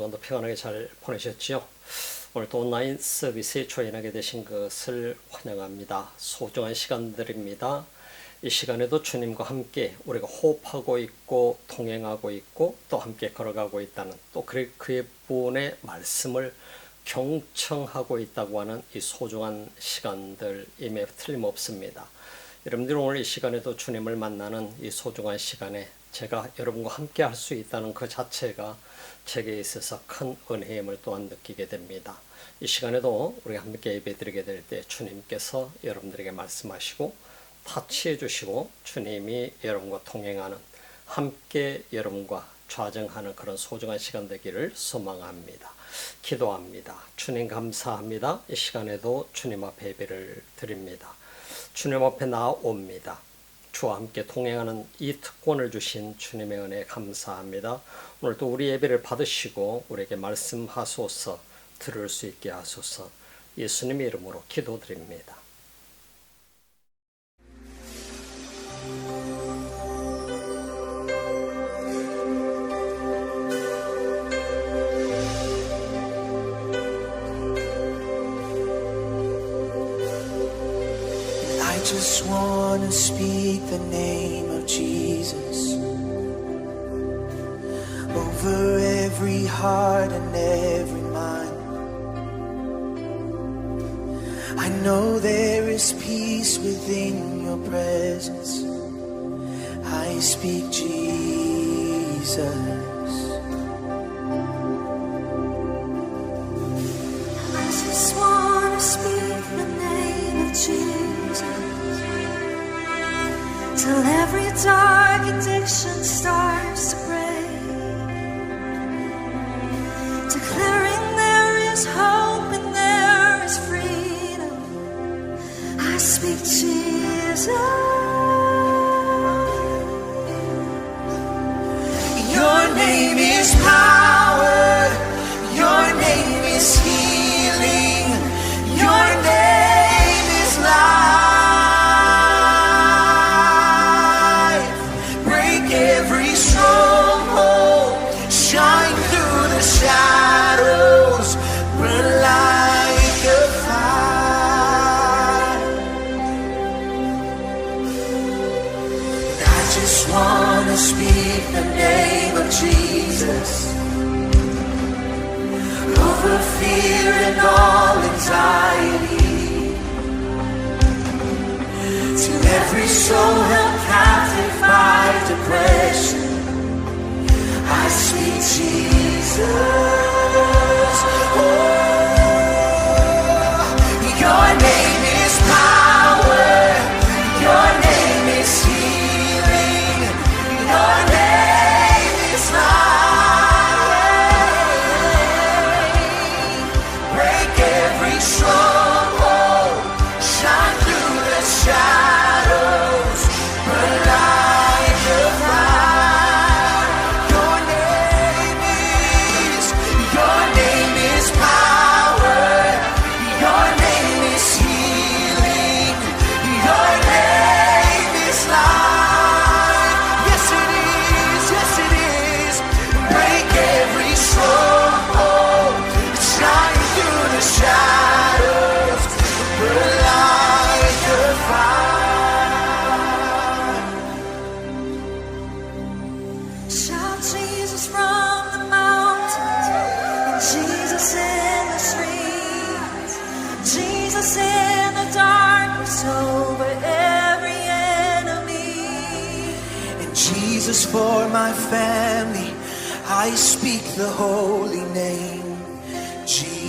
시간도 평안하게 잘 보내셨지요? 오늘도 온라인 서비스에 조인하게 되신 것을 환영합니다. 소중한 시간들입니다. 이 시간에도 주님과 함께 우리가 호흡하고 있고 동행하고 있고 또 함께 걸어가고 있다는 또 그의 분의 말씀을 경청하고 있다고 하는 이 소중한 시간들임에 틀림없습니다. 여러분들 오늘 이 시간에도 주님을 만나는 이 소중한 시간에 제가 여러분과 함께 할 수 있다는 그 자체가 제게 있어서 큰 은혜임을 또한 느끼게 됩니다. 이 시간에도 우리가 함께 예배드리게 될 때 주님께서 여러분들에게 말씀하시고 타치해 주시고 주님이 여러분과 동행하는 함께 여러분과 좌정하는 그런 소중한 시간 되기를 소망합니다. 기도합니다. 주님 감사합니다. 이 시간에도 주님 앞에 예배를 드립니다. 주님 앞에 나옵니다. 주와 함께 동행하는 이 특권을 주신 주님의 은혜 감사합니다. 오늘도 우리 예배를 받으시고 우리에게 말씀하소서, 들을 수 있게 하소서. 예수님의 이름으로 기도드립니다. I just want to speak the name of Jesus over every heart and every mind. I know there is peace within your presence. I speak Jesus. I just want to speak the name of Jesus till every dark addiction starts to break, declaring there is hope and there is freedom. I speak Jesus. Your name is power. Your name is healing. Your name is life. Break every stronghold. Shine through the shadows. Burn like a fire. I just want to speak the name of Jesus over fear and all anxiety, to every soul held captive by depression. I speak Jesus. Oh, your name is power. Your name is healing. Your name is life. Break every stronghold. Shine through the shadows. Burn like a fire. Your name is power. Your name is healing. Your name is life. Yes it is, yes it is. Break every stronghold. Shine through the shadows. Burn like a fire. Shout Jesus from the mountains, and Jesus in the streets, Jesus in the darkness over every enemy. And Jesus for my family, I speak the holy name, Jesus.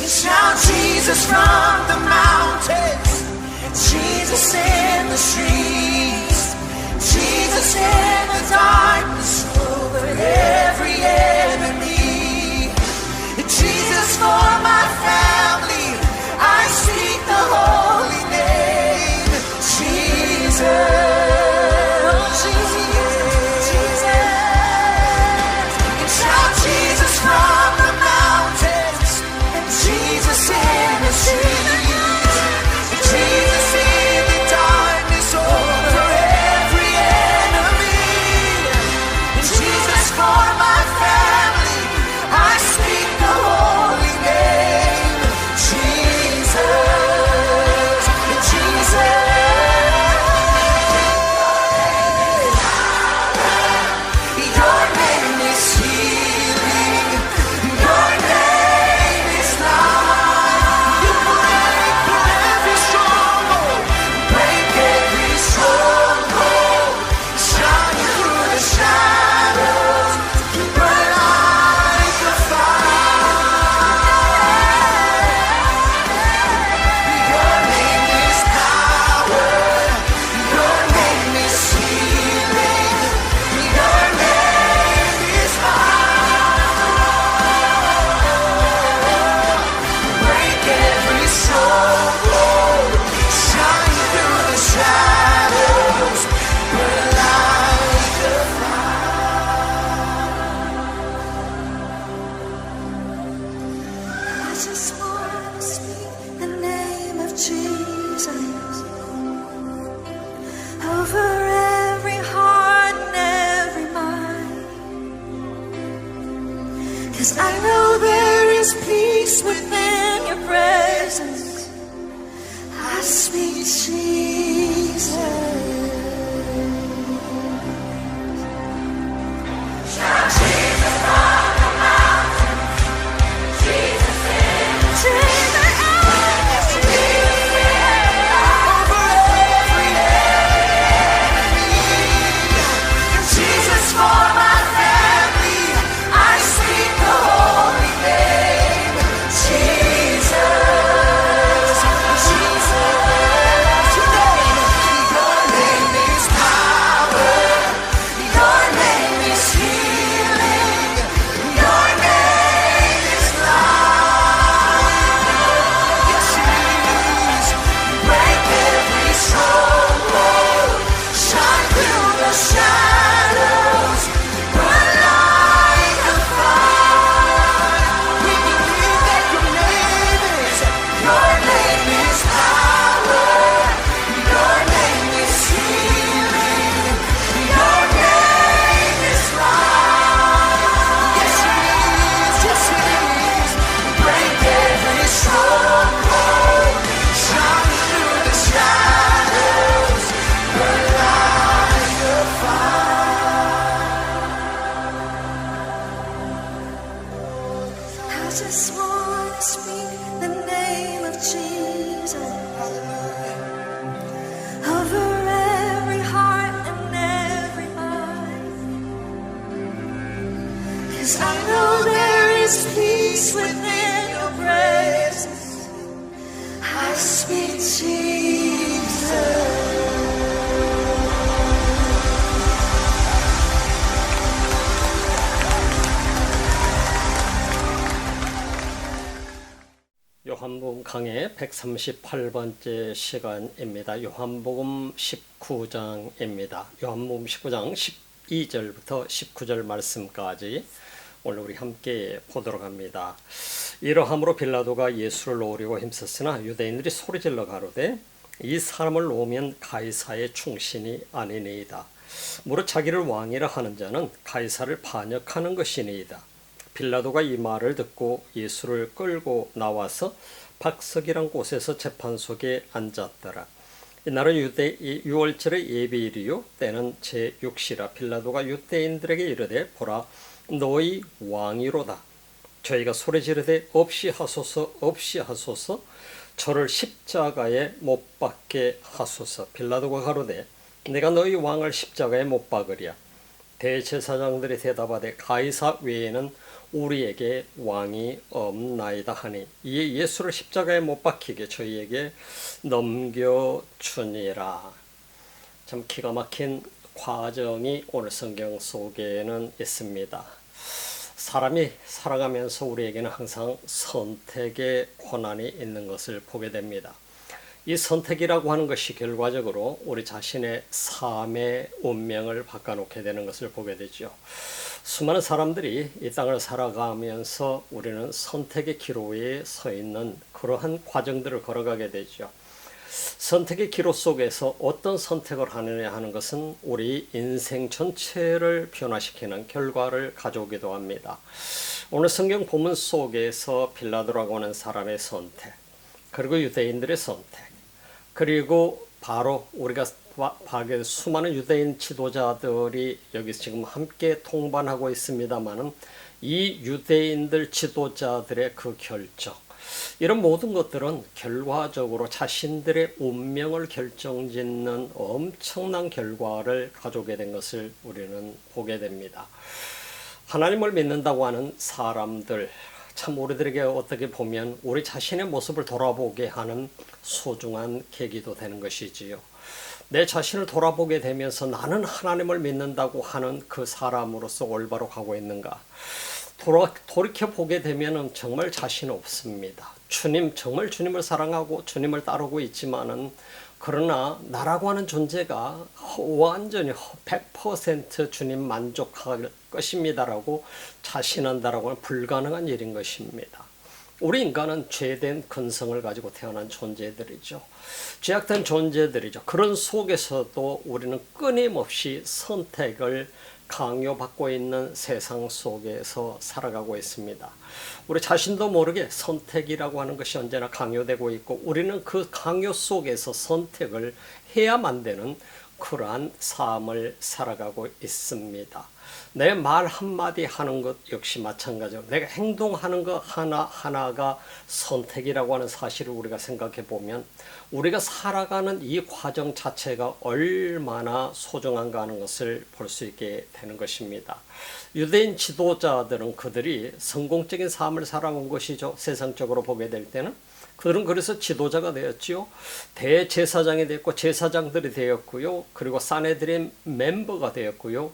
Shout Jesus from the mountains, Jesus in the streets, Jesus in the darkness over every enemy. Jesus for my family, I speak the holy name, Jesus. Shout Jesus from the mountains, and Jesus in the streets, Jesus in the darkness over every enemy. peace within your presence. I speak Jesus. I just want to speak the name of Jesus over every heart and every mind. 'Cause I know there is peace within your presence. I speak Jesus. 요한복음 강의 138번째 시간입니다. 요한복음 19장입니다. 요한복음 19장 12절부터 19절 말씀까지 오늘 우리 함께 보도록 합니다. 이러함으로 빌라도가 예수를 놓으려고 힘썼으나 유대인들이 소리질러 가로되 이 사람을 놓으면 가이사의 충신이 아니니이다. 무릇 자기를 왕이라 하는 자는 가이사를 반역하는 것이니이다. 빌라도가 이 말을 듣고 예수를 끌고 나와서 박석이란 곳에서 재판석에 앉았더라. 이날은 유월절의 예비일이요 때는 제6시라. 빌라도가 유대인들에게 이르되 보라 너희 왕이로다. 저희가 소리 지르되 없이 하소서 없이 하소서 저를 십자가에 못 박게 하소서. 빌라도가 가로되 내가 너희 왕을 십자가에 못 박으랴. 대제사장들이 대답하되 가이사 외에는 우리에게 왕이 없나이다 하니 이에 예수를 십자가에 못 박히게 저희에게 넘겨주니라. 참 기가 막힌 과정이 오늘 성경 속에는 있습니다. 사람이 살아가면서 우리에게는 항상 선택의 권한이 있는 것을 보게 됩니다. 이 선택이라고 하는 것이 결과적으로 우리 자신의 삶의 운명을 바꿔놓게 되는 것을 보게 되죠. 수많은 사람들이 이 땅을 살아가면서 우리는 선택의 기로에 서 있는 그러한 과정들을 걸어가게 되죠. 선택의 기로 속에서 어떤 선택을 하느냐 하는 것은 우리 인생 전체를 변화시키는 결과를 가져오기도 합니다. 오늘 성경 본문 속에서 빌라도라고 하는 사람의 선택, 그리고 유대인들의 선택, 그리고 바로 우리가 봐게 수많은 유대인 지도자들이 여기 지금 함께 통반하고 있습니다만은 이 유대인들 지도자들의 그 결정, 이런 모든 것들은 결과적으로 자신들의 운명을 결정짓는 엄청난 결과를 가져오게 된 것을 우리는 보게 됩니다. 하나님을 믿는다고 하는 사람들, 참 우리들에게 어떻게 보면 우리 자신의 모습을 돌아보게 하는 소중한 계기도 되는 것이지요. 내 자신을 돌아보게 되면서 나는 하나님을 믿는다고 하는 그 사람으로서 올바로 가고 있는가? 돌이켜보게 되면 정말 자신 없습니다. 정말 주님을 사랑하고 주님을 따르고 있지만은 그러나 나라고 하는 존재가 완전히 100% 주님 만족할 것입니다라고 자신한다라고 하는 불가능한 일인 것입니다. 우리 인간은 죄된 근성을 가지고 태어난 존재들이죠. 죄악된 존재들이죠. 그런 속에서도 우리는 끊임없이 선택을 강요받고 있는 세상 속에서 살아가고 있습니다. 우리 자신도 모르게 선택이라고 하는 것이 언제나 강요되고 있고 우리는 그 강요 속에서 선택을 해야만 되는 그러한 삶을 살아가고 있습니다. 내 말 한마디 하는 것 역시 마찬가지로 내가 행동하는 것 하나하나가 선택이라고 하는 사실을 우리가 생각해 보면 우리가 살아가는 이 과정 자체가 얼마나 소중한가 하는 것을 볼 수 있게 되는 것입니다. 유대인 지도자들은 그들이 성공적인 삶을 살아온 것이죠. 세상적으로 보게 될 때는 그들은 그래서 지도자가 되었지요. 대제사장이 되었고 제사장들이 되었고요. 그리고 사내들의 멤버가 되었고요.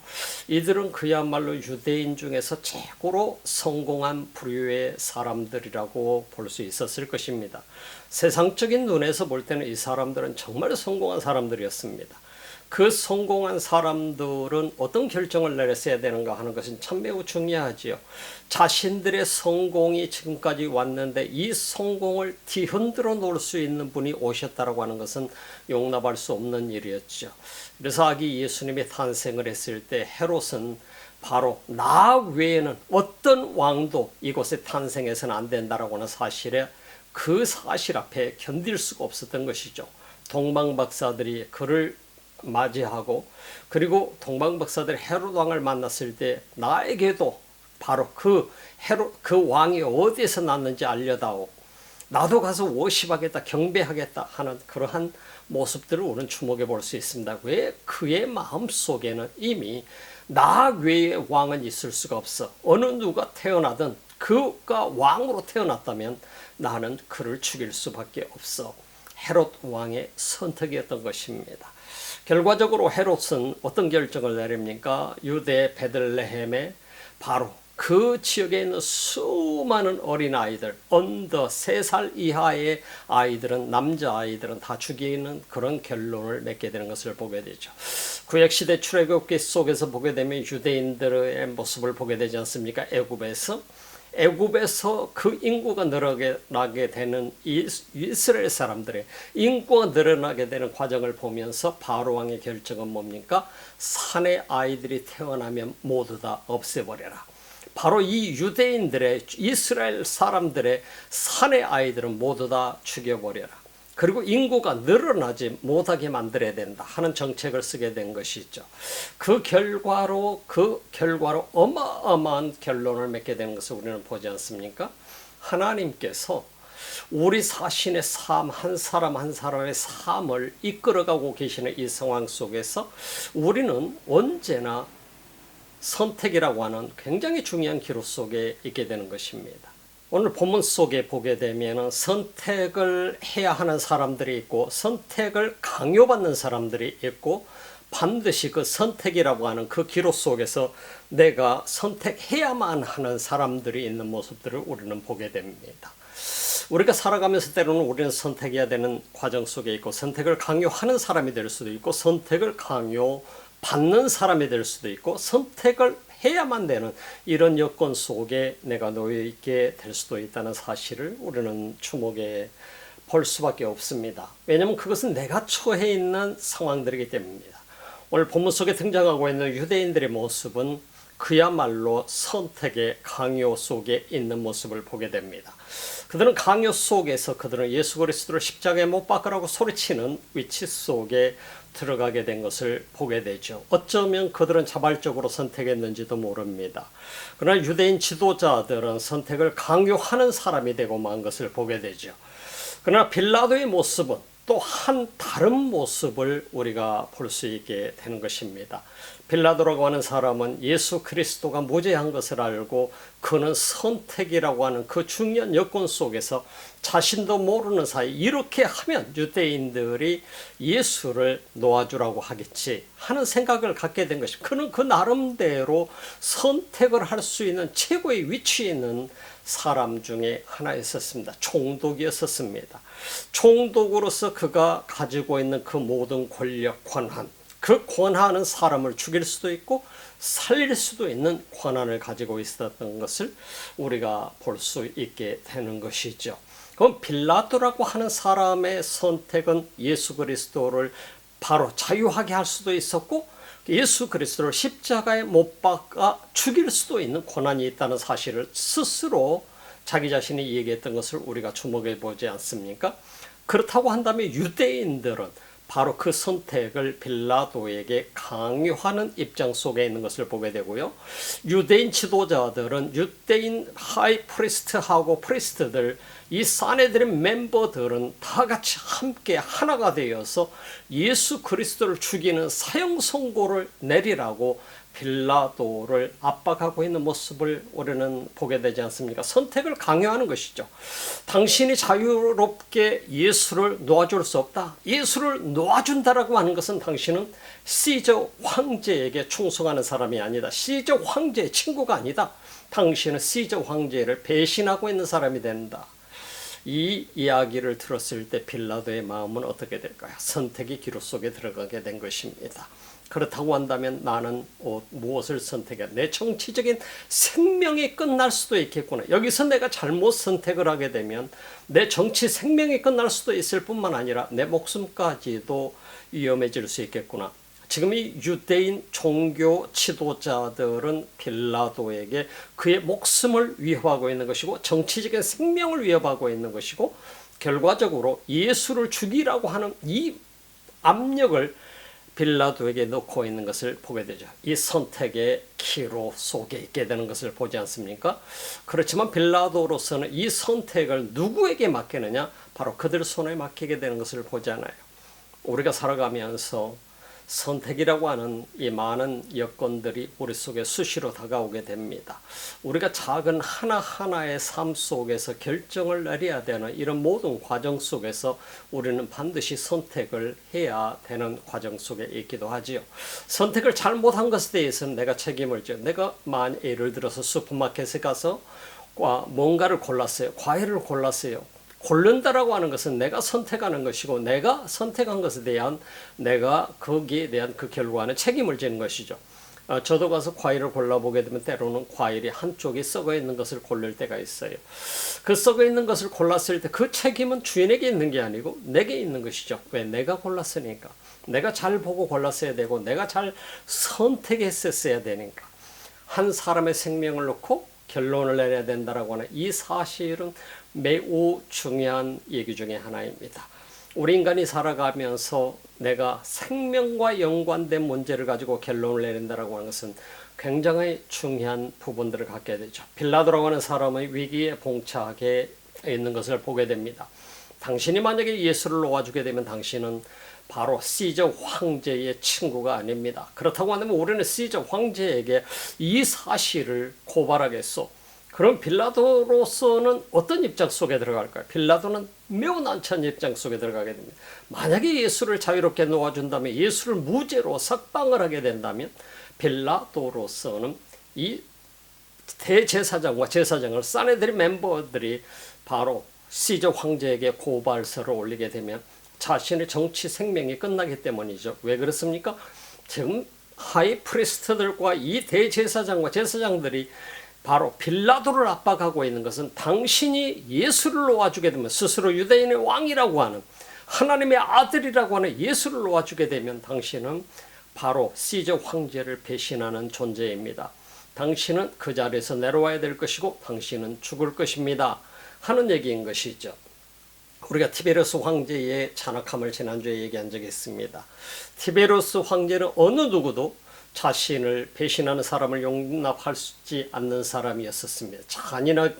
이들은 그야말로 유대인 중에서 최고로 성공한 부류의 사람들이라고 볼 수 있었을 것입니다. 세상적인 눈에서 볼 때는 이 사람들은 정말 성공한 사람들이었습니다. 그 성공한 사람들은 어떤 결정을 내렸어야 되는가 하는 것은 참 매우 중요하지요. 자신들의 성공이 지금까지 왔는데 이 성공을 뒤흔들어 놓을 수 있는 분이 오셨다라고 하는 것은 용납할 수 없는 일이었죠. 그래서 아기 예수님이 탄생을 했을 때 헤롯은 바로 나 외에는 어떤 왕도 이곳에 탄생해서는 안 된다라고 하는 사실에 그 사실 앞에 견딜 수가 없었던 것이죠. 동방박사들이 그를 맞이하고 그리고 동방박사들이 헤롯 왕을 만났을 때 나에게도 바로 그 왕이 어디에서 났는지 알려다오. 나도 가서 워십하겠다, 경배하겠다 하는 그러한 모습들을 우리는 주목해 볼 수 있습니다. 왜? 그의 마음속에는 이미 나 외의 왕은 있을 수가 없어. 어느 누가 태어나든 그가 왕으로 태어났다면 나는 그를 죽일 수밖에 없어. 헤롯 왕의 선택이었던 것입니다. 결과적으로 헤롯은 어떤 결정을 내립니까? 유대 베들레헴에 바로 그 지역에 있는 수많은 어린아이들, 언더 3살 이하의 아이들은, 남자아이들은 다 죽이는 그런 결론을 맺게 되는 것을 보게 되죠. 구약시대 출애굽기 속에서 보게 되면 유대인들의 모습을 보게 되지 않습니까? 애굽에서 그 인구가 늘어나게 되는 이스라엘 사람들의 인구가 늘어나게 되는 과정을 보면서 바로 왕의 결정은 뭡니까? 산의 아이들이 태어나면 모두 다 없애버려라. 바로 이 유대인들의 이스라엘 사람들의 산의 아이들은 모두 다 죽여버려라. 그리고 인구가 늘어나지 못하게 만들어야 된다 하는 정책을 쓰게 된 것이죠. 그 결과로 어마어마한 결론을 맺게 되는 것을 우리는 보지 않습니까? 하나님께서 우리 자신의 삶, 한 사람 한 사람의 삶을 이끌어가고 계시는 이 상황 속에서 우리는 언제나 선택이라고 하는 굉장히 중요한 기로 속에 있게 되는 것입니다. 오늘 본문 속에 보게 되면 선택을 해야 하는 사람들이 있고 선택을 강요받는 사람들이 있고 반드시 그 선택이라고 하는 그 기로 속에서 내가 선택해야만 하는 사람들이 있는 모습들을 우리는 보게 됩니다. 우리가 살아가면서 때로는 우리는 선택해야 되는 과정 속에 있고 선택을 강요하는 사람이 될 수도 있고 선택을 강요받는 사람이 될 수도 있고 선택을 해야만 되는 이런 여건 속에 내가 놓여 있게 될 수도 있다는 사실을 우리는 주목해 볼 수밖에 없습니다. 왜냐하면 그것은 내가 처해 있는 상황들이기 때문입니다. 오늘 본문 속에 등장하고 있는 유대인들의 모습은 그야말로 선택의 강요 속에 있는 모습을 보게 됩니다. 그들은 강요 속에서 그들은 예수 그리스도를 십자가에 못 박으라고 소리치는 위치 속에 들어가게 된 것을 보게 되죠. 어쩌면 그들은 자발적으로 선택했는지도 모릅니다. 그러나 유대인 지도자들은 선택을 강요하는 사람이 되고 만 것을 보게 되죠. 그러나 빌라도의 모습은 또 한 다른 모습을 우리가 볼 수 있게 되는 것입니다. 빌라도라고 하는 사람은 예수 그리스도가 무죄한 것을 알고 그는 선택이라고 하는 그 중요한 여건 속에서 자신도 모르는 사이 이렇게 하면 유대인들이 예수를 놓아주라고 하겠지 하는 생각을 갖게 된 것입니다. 그는 그 나름대로 선택을 할 수 있는 최고의 위치에 있는 사람 중에 하나였었습니다. 총독이었었습니다. 총독으로서 그가 가지고 있는 그 모든 권력, 권한, 그 권한은 사람을 죽일 수도 있고 살릴 수도 있는 권한을 가지고 있었던 것을 우리가 볼 수 있게 되는 것이죠. 그럼 빌라도라고 하는 사람의 선택은 예수 그리스도를 바로 자유하게 할 수도 있었고 예수 그리스도를 십자가에 못 박아 죽일 수도 있는 고난이 있다는 사실을 스스로 자기 자신이 얘기했던 것을 우리가 주목해 보지 않습니까? 그렇다고 한다면 유대인들은 바로 그 선택을 빌라도에게 강요하는 입장 속에 있는 것을 보게 되고요. 유대인 지도자들은 유대인 하이프리스트하고 프리스트들, 이 사내들의 멤버들은 다 같이 함께 하나가 되어서 예수 그리스도를 죽이는 사형 선고를 내리라고 빌라도를 압박하고 있는 모습을 우리는 보게 되지 않습니까? 선택을 강요하는 것이죠. 당신이 자유롭게 예수를 놓아줄 수 없다. 예수를 놓아준다라고 하는 것은 당신은 시저 황제에게 충성하는 사람이 아니다. 시저 황제의 친구가 아니다. 당신은 시저 황제를 배신하고 있는 사람이 된다. 이 이야기를 들었을 때 빌라도의 마음은 어떻게 될까요? 선택의 기로 속에 들어가게 된 것입니다. 그렇다고 한다면 나는 무엇을 선택해? 내 정치적인 생명이 끝날 수도 있겠구나. 여기서 내가 잘못 선택을 하게 되면 내 정치 생명이 끝날 수도 있을 뿐만 아니라 내 목숨까지도 위험해질 수 있겠구나. 지금 이 유대인 종교 지도자들은 빌라도에게 그의 목숨을 위협하고 있는 것이고 정치적인 생명을 위협하고 있는 것이고 결과적으로 예수를 죽이라고 하는 이 압력을 빌라도에게 놓고 있는 것을 보게 되죠. 이 선택의 기로 속에 있게 되는 것을 보지 않습니까? 그렇지만 빌라도로서는 이 선택을 누구에게 맡기느냐? 바로 그들 손에 맡기게 되는 것을 보잖아요. 우리가 살아가면서 선택이라고 하는 이 많은 여건들이 우리 속에 수시로 다가오게 됩니다. 우리가 작은 하나하나의 삶 속에서 결정을 내려야 되는 이런 모든 과정 속에서 우리는 반드시 선택을 해야 되는 과정 속에 있기도 하지요. 선택을 잘못한 것에 대해서는 내가 책임을 져. 내가 예를 들어서 슈퍼마켓에 가서 뭔가를 골랐어요. 과일을 골랐어요. 고른다라고 하는 것은 내가 선택하는 것이고 내가 선택한 것에 대한 내가 거기에 대한 그 결과는 책임을 지는 것이죠. 저도 가서 과일을 골라보게 되면 때로는 과일이 한쪽이 썩어 있는 것을 고를 때가 있어요. 그 썩어 있는 것을 골랐을 때 그 책임은 주인에게 있는 게 아니고 내게 있는 것이죠. 왜? 내가 골랐으니까. 내가 잘 보고 골랐어야 되고 내가 잘 선택했었어야 되니까. 한 사람의 생명을 놓고 결론을 내려야 된다라고 하는 이 사실은 매우 중요한 얘기 중에 하나입니다. 우리 인간이 살아가면서 내가 생명과 연관된 문제를 가지고 결론을 내린다라고 하는 것은 굉장히 중요한 부분들을 갖게 되죠. 빌라도라고 하는 사람의 위기에 봉착해 있는 것을 보게 됩니다. 당신이 만약에 예수를 놓아주게 되면 당신은 바로 시저 황제의 친구가 아닙니다. 그렇다고 한다면 우리는 시저 황제에게 이 사실을 고발하겠소. 그럼 빌라도로서는 어떤 입장 속에 들어갈까요? 빌라도는 매우 난처한 입장 속에 들어가게 됩니다. 만약에 예수를 자유롭게 놓아준다면 예수를 무죄로 석방을 하게 된다면 빌라도로서는 이 대제사장과 제사장을 사내들의 멤버들이 바로 시저 황제에게 고발서를 올리게 되면 자신의 정치 생명이 끝나기 때문이죠. 왜 그렇습니까? 지금 하이프리스트들과 이 대제사장과 제사장들이 바로 빌라도를 압박하고 있는 것은 당신이 예수를 놓아주게 되면 스스로 유대인의 왕이라고 하는 하나님의 아들이라고 하는 예수를 놓아주게 되면 당신은 바로 시저 황제를 배신하는 존재입니다. 당신은 그 자리에서 내려와야 될 것이고 당신은 죽을 것입니다 하는 얘기인 것이죠. 우리가 티베리우스 황제의 잔악함을 지난주에 얘기한 적이 있습니다. 티베리우스 황제는 어느 누구도 자신을 배신하는 사람을 용납하지 않는 사람이었습니다. 잔인한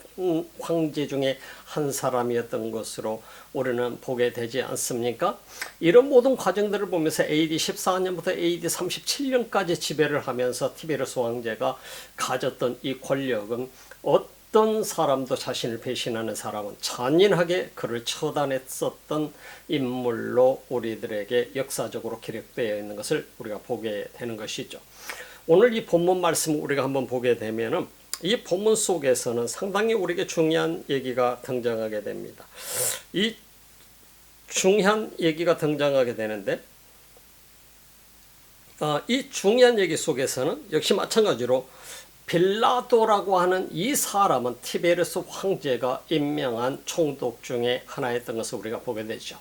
황제 중에 한 사람이었던 것으로 우리는 보게 되지 않습니까? 이런 모든 과정들을 보면서 AD 14년부터 AD 37년까지 지배를 하면서 티베리우스 황제가 가졌던 이 권력은 어떤 사람도 자신을 배신하는 사람은 잔인하게 그를 처단했었던 인물로 우리들에게 역사적으로 기록되어 있는 것을 우리가 보게 되는 것이죠. 오늘 이 본문 말씀을 우리가 한번 보게 되면은 이 본문 속에서는 상당히 우리에게 중요한 얘기가 등장하게 됩니다. 이 중요한 얘기가 등장하게 되는데 이 중요한 얘기 속에서는 역시 마찬가지로 빌라도라고 하는 이 사람은 티베리스 황제가 임명한 총독 중에 하나였던 것을 우리가 보게 되죠.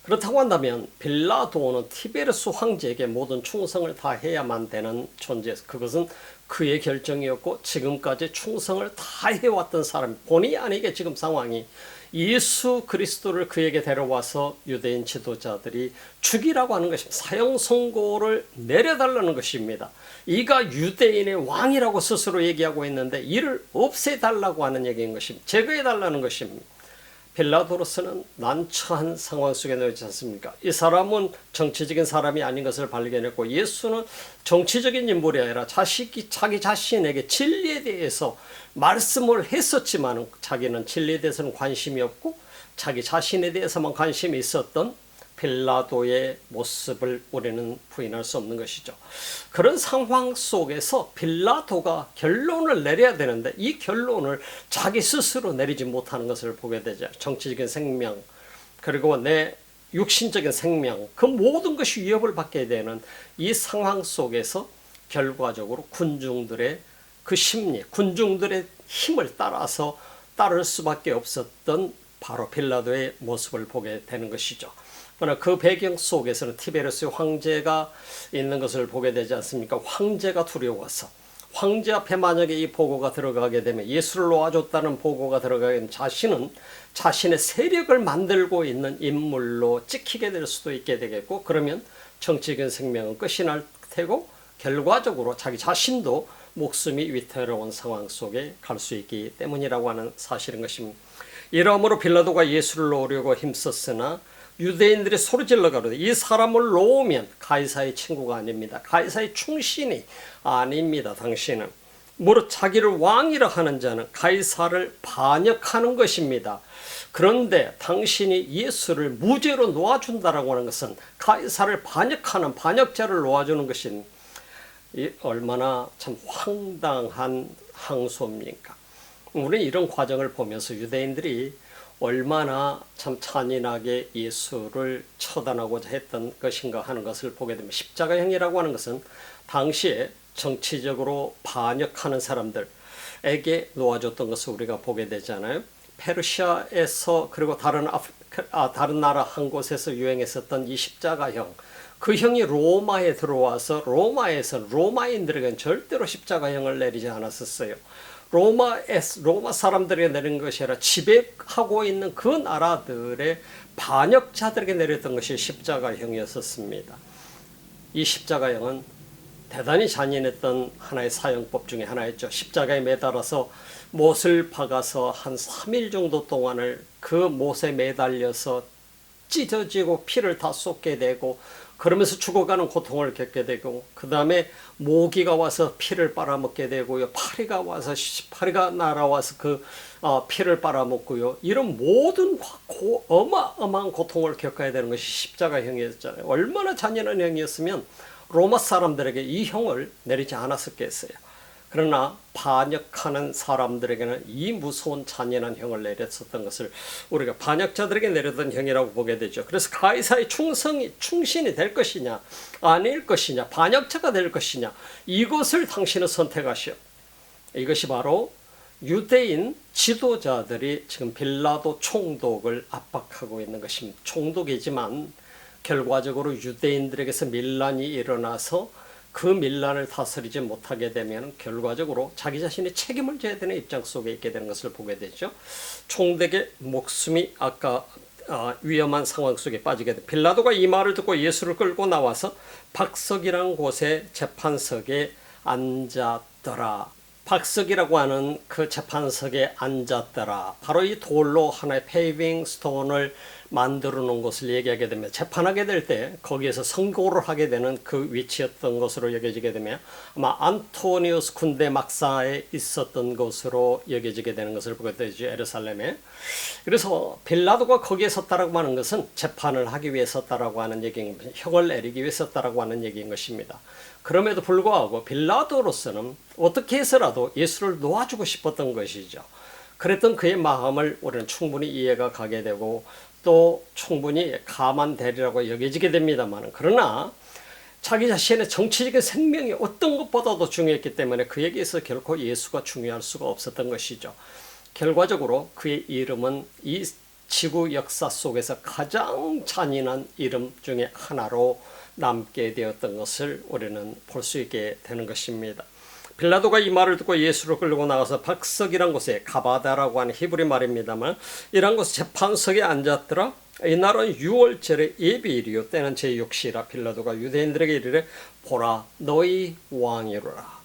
그렇다고 한다면 빌라도는 티베리스 황제에게 모든 충성을 다해야만 되는 존재였어요. 그것은 그의 결정이었고 지금까지 충성을 다해왔던 사람, 본의 아니게 지금 상황이 예수 그리스도를 그에게 데려와서 유대인 지도자들이 죽이라고 하는 것입니다. 사형 선고를 내려달라는 것입니다. 이가 유대인의 왕이라고 스스로 얘기하고 있는데 이를 없애달라고 하는 얘기인 것입니다. 제거해달라는 것입니다. 빌라도로서는 난처한 상황 속에 놓이지 않습니까? 이 사람은 정치적인 사람이 아닌 것을 발견했고 예수는 정치적인 인물이 아니라 자기 자신에게 진리에 대해서 말씀을 했었지만 자기는 진리에 대해서는 관심이 없고 자기 자신에 대해서만 관심이 있었던 빌라도의 모습을 우리는 부인할 수 없는 것이죠. 그런 상황 속에서 빌라도가 결론을 내려야 되는데 이 결론을 자기 스스로 내리지 못하는 것을 보게 되죠. 정치적인 생명 그리고 내 육신적인 생명 그 모든 것이 위협을 받게 되는 이 상황 속에서 결과적으로 군중들의 그 심리, 군중들의 힘을 따라서 따를 수밖에 없었던 바로 빌라도의 모습을 보게 되는 것이죠. 그러나 그 배경 속에서는 티베리스 황제가 있는 것을 보게 되지 않습니까? 황제가 두려워서 황제 앞에 만약에 이 보고가 들어가게 되면 예수를 놓아줬다는 보고가 들어가게 되면 자신은 자신의 세력을 만들고 있는 인물로 찍히게 될 수도 있게 되겠고 그러면 정치적인 생명은 끝이 날 테고 결과적으로 자기 자신도 목숨이 위태로운 상황 속에 갈 수 있기 때문이라고 하는 사실인 것입니다. 이러므로 빌라도가 예수를 놓으려고 힘썼으나 유대인들이 소리질러 가로되 이 사람을 놓으면 가이사의 친구가 아닙니다. 가이사의 충신이 아닙니다. 당신은 무릇 자기를 왕이라 하는 자는 가이사를 반역하는 것입니다. 그런데 당신이 예수를 무죄로 놓아준다라고 하는 것은 가이사를 반역하는 반역자를 놓아주는 것인 얼마나 참 황당한 항소입니까? 우리는 이런 과정을 보면서 유대인들이 얼마나 참 잔인하게 예수를 처단하고자 했던 것인가 하는 것을 보게 되면 십자가형이라고 하는 것은 당시에 정치적으로 반역하는 사람들에게 놓아줬던 것을 우리가 보게 되잖아요. 페르시아에서 그리고 다른 나라 한 곳에서 유행했었던 이 십자가형 그 형이 로마에 들어와서 로마에서는 로마인들에게는 절대로 십자가형을 내리지 않았었어요. 로마 사람들에게 내린 것이 아니라 지배하고 있는 그 나라들의 반역자들에게 내렸던 것이 십자가형이었습니다. 이 십자가형은 대단히 잔인했던 하나의 사형법 중에 하나였죠. 십자가에 매달아서 못을 박아서 한 3일 정도 동안을 그 못에 매달려서 찢어지고 피를 다 쏟게 되고 그러면서 죽어가는 고통을 겪게 되고 그 다음에 모기가 와서 피를 빨아먹게 되고요. 파리가 날아와서 그 피를 빨아먹고요. 이런 모든 어마어마한 고통을 겪어야 되는 것이 십자가형이었잖아요. 얼마나 잔인한 형이었으면 로마 사람들에게 이 형을 내리지 않았었겠어요. 그러나 반역하는 사람들에게는 이 무서운 잔인한 형을 내렸었던 것을 우리가 반역자들에게 내렸던 형이라고 보게 되죠. 그래서 가이사의 충신이 될 것이냐 아닐 것이냐 반역자가 될 것이냐 이것을 당신은 선택하시오. 이것이 바로 유대인 지도자들이 지금 빌라도 총독을 압박하고 있는 것입니다. 총독이지만 결과적으로 유대인들에게서 밀란이 일어나서 그 밀란을 다스리지 못하게 되면 결과적으로 자기 자신이 책임을 져야 되는 입장 속에 있게 되는 것을 보게 되죠. 총독의 목숨이 위험한 상황 속에 빠지게 됩니다. 빌라도가 이 말을 듣고 예수를 끌고 나와서 박석이라는 곳에 재판석에 앉았더라. 박석이라고 하는 그 재판석에 앉았더라. 바로 이 돌로 하나의 페이빙 스톤을 만들어 놓은 것을 얘기하게 되면 재판하게 될 때 거기에서 선고를 하게 되는 그 위치였던 것으로 여겨지게 되면 아마 안토니우스 군대 막사에 있었던 것으로 여겨지게 되는 것을 보게 되죠. 예루살렘에. 그래서 빌라도가 거기에 섰다라고 하는 것은 재판을 하기 위해 섰다라고 하는 얘기입니다. 형을 내리기 위해 섰다라고 하는 얘기인 것입니다. 그럼에도 불구하고 빌라도로서는 어떻게 해서라도 예수를 놓아주고 싶었던 것이죠. 그랬던 그의 마음을 우리는 충분히 이해가 가게 되고 또 충분히 감안되리라고 여겨지게 됩니다만 그러나 자기 자신의 정치적인 생명이 어떤 것보다도 중요했기 때문에 그에게서 결코 예수가 중요할 수가 없었던 것이죠. 결과적으로 그의 이름은 이 지구 역사 속에서 가장 잔인한 이름 중에 하나로 남게 되었던 것을 우리는 볼 수 있게 되는 것입니다. 빌라도가 이 말을 듣고 예수를 끌고 나가서 박석이란 곳에 가바다라고 하는 히브리 말입니다만 이란 곳 재판석에 앉았더라. 이날은 6월절의 예비일이요 때는 제6시라. 빌라도가 유대인들에게 이르되 보라 너희 왕이로라.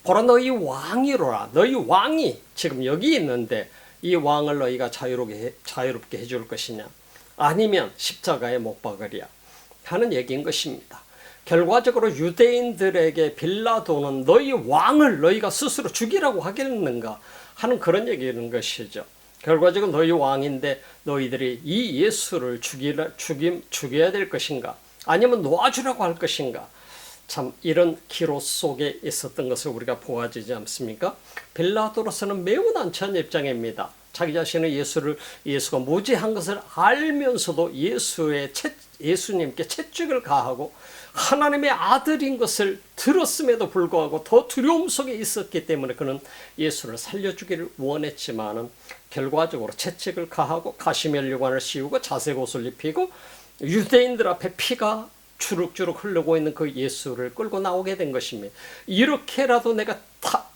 보라 너희 왕이로라. 너희 왕이 지금 여기 있는데 이 왕을 너희가 자유롭게 해줄 것이냐 아니면 십자가에 못 박으랴 하는 얘기인 것입니다. 결과적으로 유대인들에게 빌라도는 너희 왕을 너희가 스스로 죽이라고 하겠는가 하는 그런 얘기인 것이죠. 결과적으로 너희 왕인데 너희들이 이 예수를 죽여야 될 것인가 아니면 놓아주라고 할 것인가. 참 이런 기로 속에 있었던 것을 우리가 보아지지 않습니까? 빌라도로서는 매우 난처한 입장입니다. 자기 자신은 예수가 무죄한 것을 알면서도 예수님께 채찍을 가하고 하나님의 아들인 것을 들었음에도 불구하고 더 두려움 속에 있었기 때문에 그는 예수를 살려주기를 원했지만은 결과적으로 채찍을 가하고 가시면류관을 씌우고 자색 옷을 입히고 유대인들 앞에 피가 주룩주룩 흐르고 있는 그 예수를 끌고 나오게 된 것입니다. 이렇게라도 내가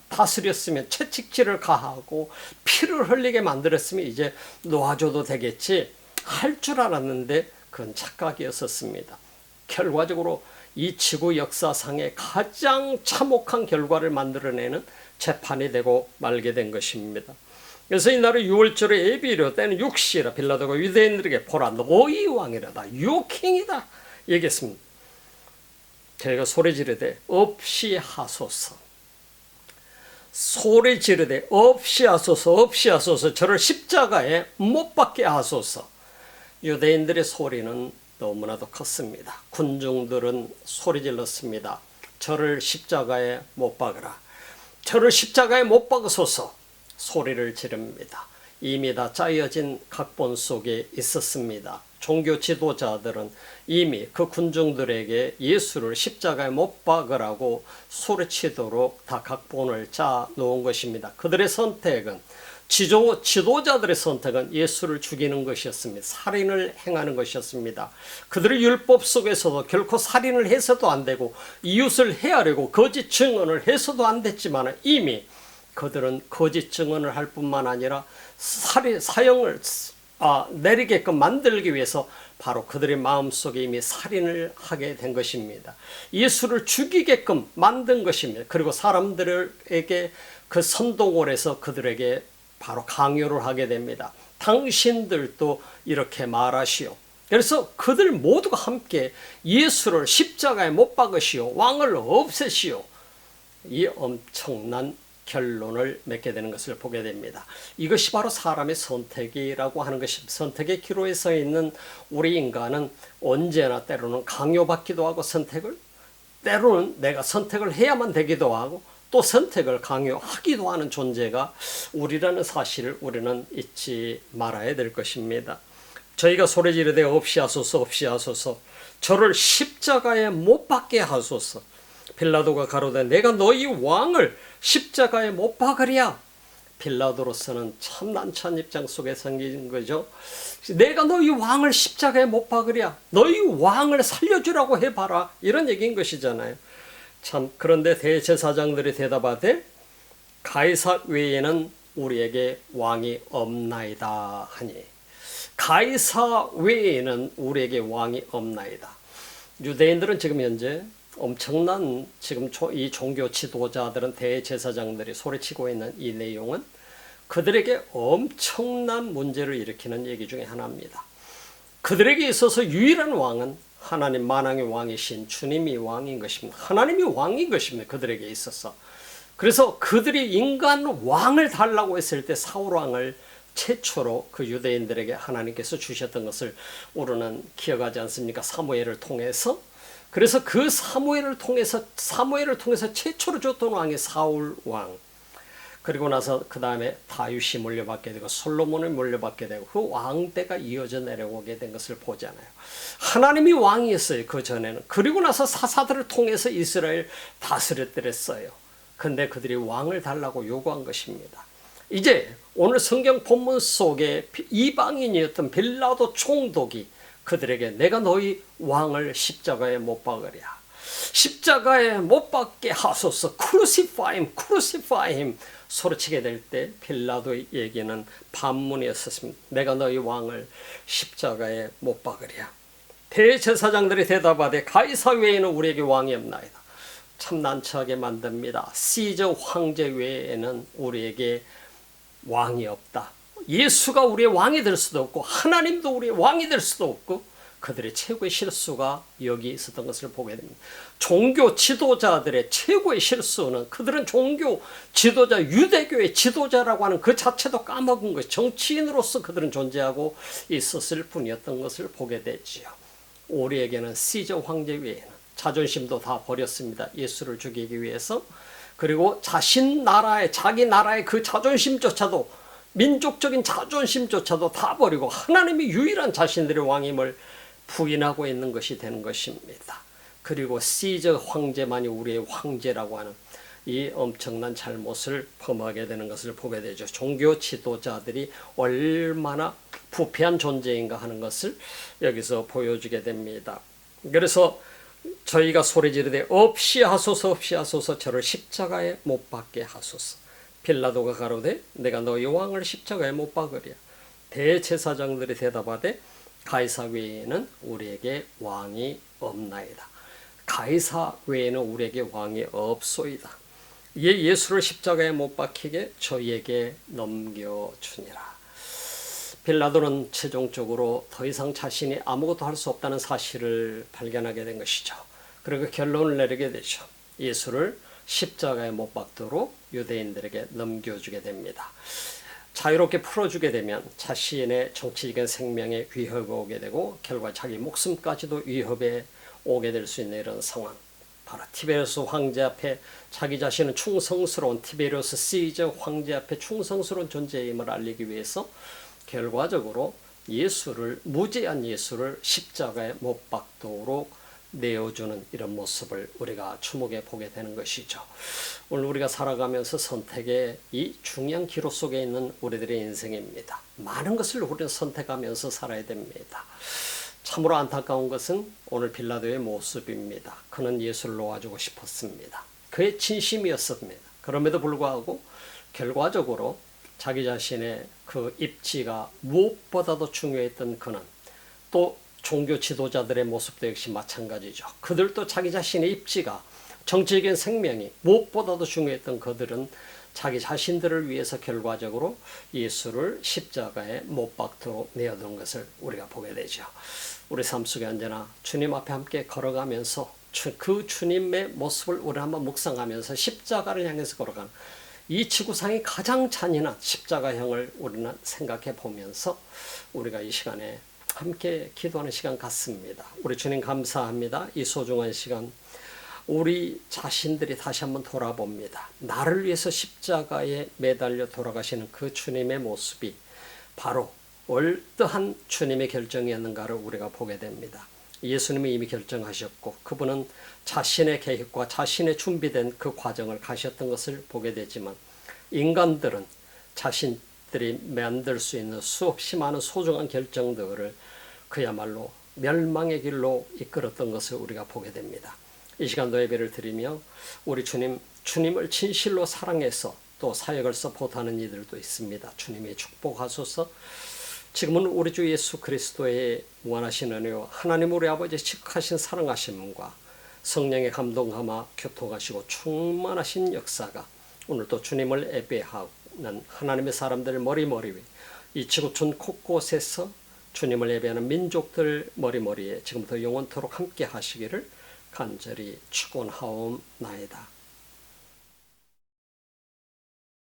다스렸으면 채찍질을 가하고 피를 흘리게 만들었으면 이제 놓아줘도 되겠지 할 줄 알았는데 그건 착각이었었습니다. 결과적으로 이 지구 역사상의 가장 참혹한 결과를 만들어내는 재판이 되고 말게 된 것입니다. 그래서 이날은 6월절의 예비일이요 때는 6시라. 빌라도가 유대인들에게 보라 너희 왕이라다 유킹이다 얘기했습니다. 저희가 소리 지르되 없이 하소서. 소리 지르되 없이 하소서 없이 하소서. 저를 십자가에 못 박게 하소서. 유대인들의 소리는 너무나도 컸습니다. 군중들은 소리 질렀습니다. 저를 십자가에 못 박으라. 저를 십자가에 못 박으소서. 소리를 지릅니다. 이미 다 짜여진 각본 속에 있었습니다. 종교 지도자들은 이미 그 군중들에게 예수를 십자가에 못 박으라고 소리치도록 다 각본을 짜 놓은 것입니다. 그들의 선택은 지도자들의 선택은 예수를 죽이는 것이었습니다. 살인을 행하는 것이었습니다. 그들의 율법 속에서도 결코 살인을 해서도 안 되고 이웃을 해하려고 거짓 증언을 해서도 안 됐지만 이미 그들은 거짓 증언을 할 뿐만 아니라 사형을 내리게끔 만들기 위해서 바로 그들의 마음속에 이미 살인을 하게 된 것입니다. 예수를 죽이게끔 만든 것입니다. 그리고 사람들에게 그 선동을 해서 그들에게 바로 강요를 하게 됩니다. 당신들도 이렇게 말하시오. 그래서 그들 모두가 함께 예수를 십자가에 못 박으시오. 왕을 없애시오. 이 엄청난 결론을 맺게 되는 것을 보게 됩니다. 이것이 바로 사람의 선택이라고 하는 것입니다. 선택의 기로에 서 있는 우리 인간은 언제나 때로는 강요받기도 하고 때로는 내가 선택을 해야만 되기도 하고 또 선택을 강요하기도 하는 존재가 우리라는 사실을 우리는 잊지 말아야 될 것입니다. 저희가 소리 지르되 없이 하소서 없이 하소서. 저를 십자가에 못 박게 하소서. 빌라도가 가로되 내가 너희 왕을 십자가에 못 박으랴. 빌라도로서는 참 난처한 입장 속에 생긴 거죠. 내가 너희 왕을 십자가에 못 박으랴. 너희 왕을 살려주라고 해봐라. 이런 얘기인 것이잖아요. 참 그런데 대제사장들이 대답하되 가이사 외에는 우리에게 왕이 없나이다 하니. 가이사 외에는 우리에게 왕이 없나이다. 유대인들은 지금 현재 엄청난 지금 이 종교 지도자들은 대제사장들이 소리치고 있는 이 내용은 그들에게 엄청난 문제를 일으키는 얘기 중에 하나입니다. 그들에게 있어서 유일한 왕은 하나님 만왕의 왕이신 주님이 왕인 것입니다. 하나님이 왕인 것입니다. 그들에게 있어서. 그래서 그들이 인간 왕을 달라고 했을 때 사울 왕을 최초로 그 유대인들에게 하나님께서 주셨던 것을 우리는 기억하지 않습니까? 사무엘을 통해서. 그래서 그 사무엘을 통해서 최초로 줬던 왕이 사울 왕. 그리고 나서 그 다음에 다윗이 물려받게 되고 솔로몬이 물려받게 되고 그 왕대가 이어져 내려오게 된 것을 보잖아요. 하나님이 왕이었어요. 그 전에는. 그리고 나서 사사들을 통해서 이스라엘 다스렸더랬어요. 근데 그들이 왕을 달라고 요구한 것입니다. 이제 오늘 성경 본문 속에 이방인이었던 빌라도 총독이 그들에게 내가 너희 왕을 십자가에 못 박으랴. 십자가에 못 박게 하소서. 크루시파임 크루시파임 소리치게 될 때 빌라도의 얘기는 반문이었습니다. 내가 너희 왕을 십자가에 못 박으랴. 대제사장들이 대답하되 가이사 외에는 우리에게 왕이 없나이다. 참 난처하게 만듭니다. 시저 황제 외에는 우리에게 왕이 없다. 예수가 우리의 왕이 될 수도 없고 하나님도 우리의 왕이 될 수도 없고 그들의 최고의 실수가 여기 있었던 것을 보게 됩니다. 종교 지도자들의 최고의 실수는 그들은 종교 지도자, 유대교의 지도자라고 하는 그 자체도 까먹은 것, 정치인으로서 그들은 존재하고 있었을 뿐이었던 것을 보게 되지요. 우리에게는 시저 황제 외에는 자존심도 다 버렸습니다. 예수를 죽이기 위해서. 그리고 자기 나라의 그 자존심조차도, 민족적인 자존심조차도 다 버리고 하나님이 유일한 자신들의 왕임을 부인하고 있는 것이 되는 것입니다. 그리고 시저 황제만이 우리의 황제라고 하는 이 엄청난 잘못을 범하게 되는 것을 보게 되죠. 종교 지도자들이 얼마나 부패한 존재인가 하는 것을 여기서 보여주게 됩니다. 그래서 저희가 소리 지르되 없이 하소서 없이 하소서 저를 십자가에 못 박게 하소서. 빌라도가 가로되 내가 너희 왕을 십자가에 못 박으랴. 대제사장들이 대답하되 가이사 외에는 우리에게 왕이 없나이다. 가이사 외에는 우리에게 왕이 없소이다. 이에 예수를 십자가에 못 박히게 저희에게 넘겨주니라. 빌라도는 최종적으로 더 이상 자신이 아무것도 할 수 없다는 사실을 발견하게 된 것이죠. 그리고 결론을 내리게 되죠. 예수를 십자가에 못 박도록 유대인들에게 넘겨주게 됩니다. 자유롭게 풀어주게 되면 자신의 정치적인 생명에 위협이 오게 되고 결과 자기 목숨까지도 위협에 오게 될 수 있는 이런 상황. 바로 티베리우스 황제 앞에 자기 자신은 충성스러운 티베리우스 시저 황제 앞에 충성스러운 존재임을 알리기 위해서 결과적으로 무죄한 예수를 십자가에 못 박도록 내어주는 이런 모습을 우리가 주목해 보게 되는 것이죠. 오늘 우리가 살아가면서 선택의 이 중요한 기로 속에 있는 우리들의 인생입니다. 많은 것을 우리는 선택하면서 살아야 됩니다. 참으로 안타까운 것은 오늘 빌라도의 모습입니다. 그는 예수를 놓아주고 싶었습니다. 그의 진심이었습니다. 그럼에도 불구하고 결과적으로 자기 자신의 그 입지가 무엇보다도 중요했던 그는 또 종교 지도자들의 모습도 역시 마찬가지죠. 그들도 자기 자신의 입지가 정치적인 생명이 무엇보다도 중요했던 그들은 자기 자신들을 위해서 결과적으로 예수를 십자가에 못 박도록 내어둔 것을 우리가 보게 되죠. 우리 삶 속에 언제나 주님 앞에 함께 걸어가면서 그 주님의 모습을 우리 한번 묵상하면서 십자가를 향해서 걸어가는 이 지구상의 가장 잔인한 십자가형을 우리는 생각해 보면서 우리가 이 시간에 함께 기도하는 시간 같습니다. 우리 주님 감사합니다. 이 소중한 시간 우리 자신들이 다시 한번 돌아봅니다. 나를 위해서 십자가에 매달려 돌아가시는 그 주님의 모습이 바로 얼떠한 주님의 결정이었는가를 우리가 보게 됩니다. 예수님이 이미 결정하셨고 그분은 자신의 계획과 자신의 준비된 그 과정을 가셨던 것을 보게 되지만 인간들은 자신들이 만들 수 있는 수없이 많은 소중한 결정들을 그야말로 멸망의 길로 이끌었던 것을 우리가 보게 됩니다. 이 시간도 예배를 드리며 우리 주님을 진실로 사랑해서 또 사역을 서포트하는 이들도 있습니다. 주님의 축복하소서. 지금은 우리 주 예수 그리스도의 무한하신 은혜와 하나님 우리 아버지의 지극하신 사랑하심과 성령의 감동함아 교통하시고 충만하신 역사가 오늘 또 주님을 예배하는 하나님의 사람들 머리머리 위에 이 지구촌 곳곳에서 주님을 예배하는 민족들 머리머리에 지금부터 영원토록 함께 하시기를 간절히 축원하옵나이다.